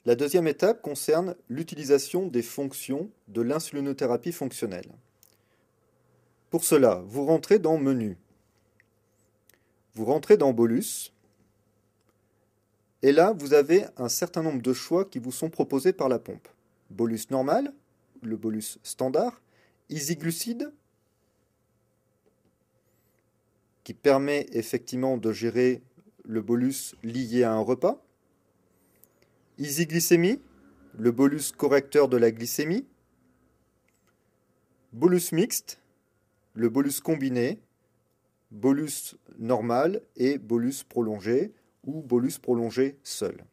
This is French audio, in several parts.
La deuxième étape concerne l'utilisation des fonctions de l'insulinothérapie fonctionnelle. Pour cela, vous rentrez dans Menu. Vous rentrez dans Bolus. Et là, vous avez un certain nombre de choix qui vous sont proposés par la pompe. Bolus normal, le bolus standard, Easy Glucide, qui permet effectivement de gérer le bolus lié à un repas. Easy Glycémie, le bolus correcteur de la glycémie. Bolus mixte, le bolus combiné, bolus normal et bolus prolongé ou bolus prolongé seul.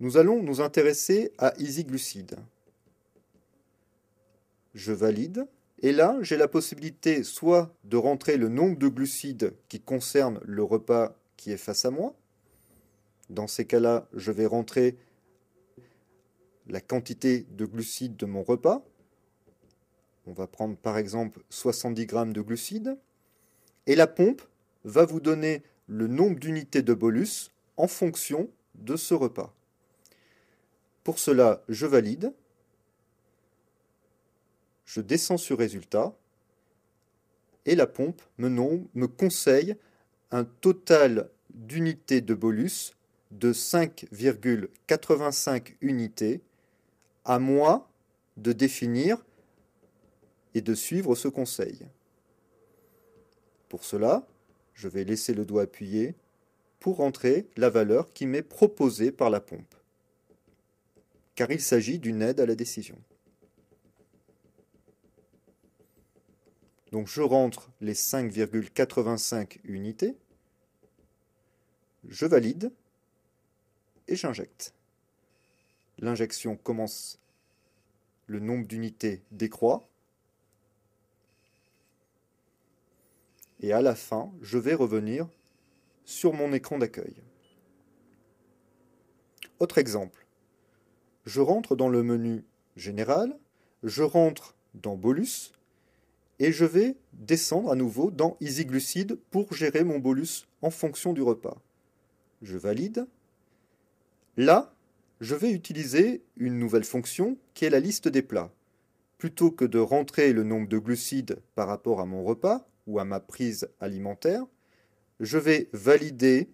Nous allons nous intéresser à Easy Glucide. Je valide. Et là, j'ai la possibilité soit de rentrer le nombre de glucides qui concerne le repas qui est face à moi. Dans ces cas-là, je vais rentrer la quantité de glucides de mon repas. On va prendre par exemple 70 grammes de glucides. Et la pompe va vous donner le nombre d'unités de bolus en fonction de ce repas. Pour cela, je valide. Je descends sur Résultat et la pompe me conseille un total d'unités de bolus de 5,85 unités, à moi de définir et de suivre ce conseil. Pour cela, je vais laisser le doigt appuyé pour entrer la valeur qui m'est proposée par la pompe, car il s'agit d'une aide à la décision. Donc je rentre les 5,85 unités, je valide et j'injecte. L'injection commence, le nombre d'unités décroît et à la fin, je vais revenir sur mon écran d'accueil. Autre exemple, je rentre dans le menu Général, je rentre dans Bolus, et je vais descendre à nouveau dans Easy Glucide pour gérer mon bolus en fonction du repas. Je valide. Là, je vais utiliser une nouvelle fonction qui est la liste des plats. Plutôt que de rentrer le nombre de glucides par rapport à mon repas ou à ma prise alimentaire, je vais valider,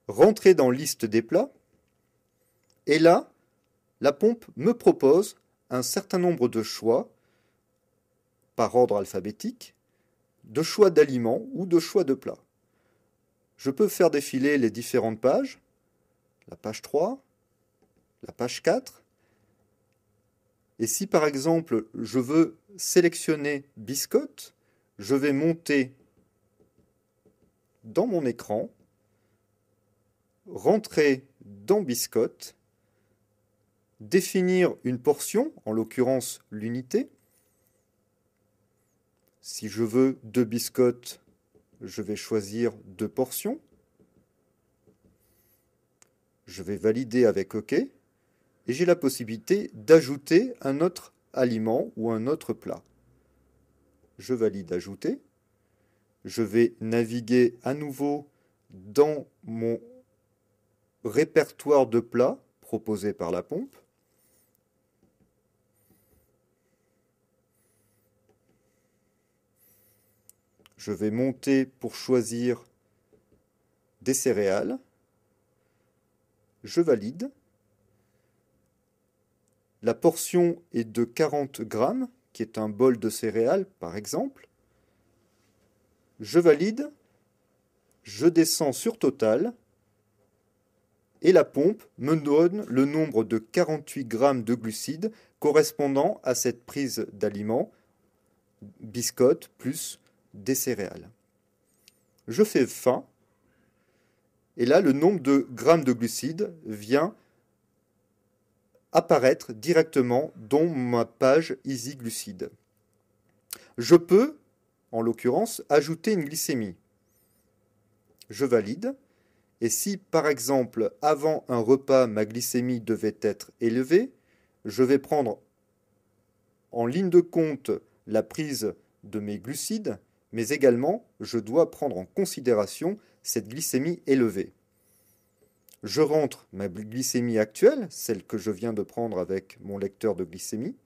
rentrer dans liste des plats, et là, la pompe me propose un certain nombre de choix par ordre alphabétique, de choix d'aliments ou de choix de plats. Je peux faire défiler les différentes pages, la page 3, la page 4, et si par exemple je veux sélectionner biscotte, je vais monter dans mon écran, rentrer dans biscotte, définir une portion, en l'occurrence l'unité. Si je veux 2 biscottes, je vais choisir 2 portions. Je vais valider avec OK. Et j'ai la possibilité d'ajouter un autre aliment ou un autre plat. Je valide Ajouter. Je vais naviguer à nouveau dans mon répertoire de plats proposé par la pompe. Je vais monter pour choisir des céréales. Je valide. La portion est de 40 grammes, qui est un bol de céréales, par exemple. Je valide. Je descends sur Total. Et la pompe me donne le nombre de 48 grammes de glucides correspondant à cette prise d'aliments, biscotte plus des céréales. Je fais fin, et là le nombre de grammes de glucides vient apparaître directement dans ma page Easy Glucide. Je peux, en l'occurrence, ajouter une glycémie. Je valide, et si par exemple avant un repas ma glycémie devait être élevée, je vais prendre en ligne de compte la prise de mes glucides, mais également, je dois prendre en considération cette glycémie élevée. Je rentre ma glycémie actuelle, celle que je viens de prendre avec mon lecteur de glycémie.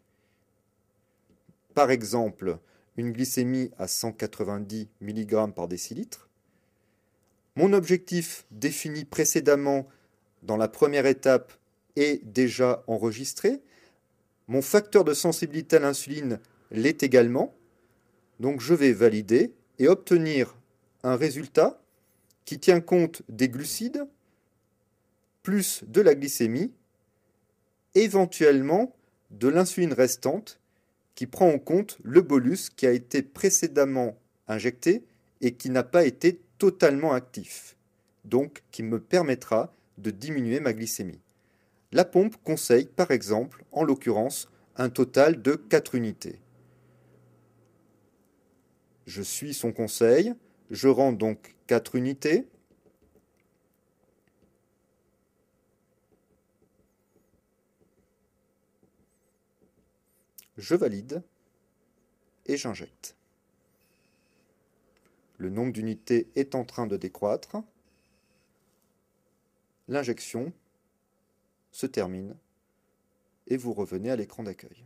Par exemple, une glycémie à 190 mg par décilitre. Mon objectif défini précédemment dans la première étape est déjà enregistré. Mon facteur de sensibilité à l'insuline l'est également. Donc je vais valider et obtenir un résultat qui tient compte des glucides, plus de la glycémie, éventuellement de l'insuline restante, qui prend en compte le bolus qui a été précédemment injecté et qui n'a pas été totalement actif, donc qui me permettra de diminuer ma glycémie. La pompe conseille par exemple, en l'occurrence, un total de 4 unités. Je suis son conseil, je rends donc 4 unités. Je valide et j'injecte. Le nombre d'unités est en train de décroître. L'injection se termine et vous revenez à l'écran d'accueil.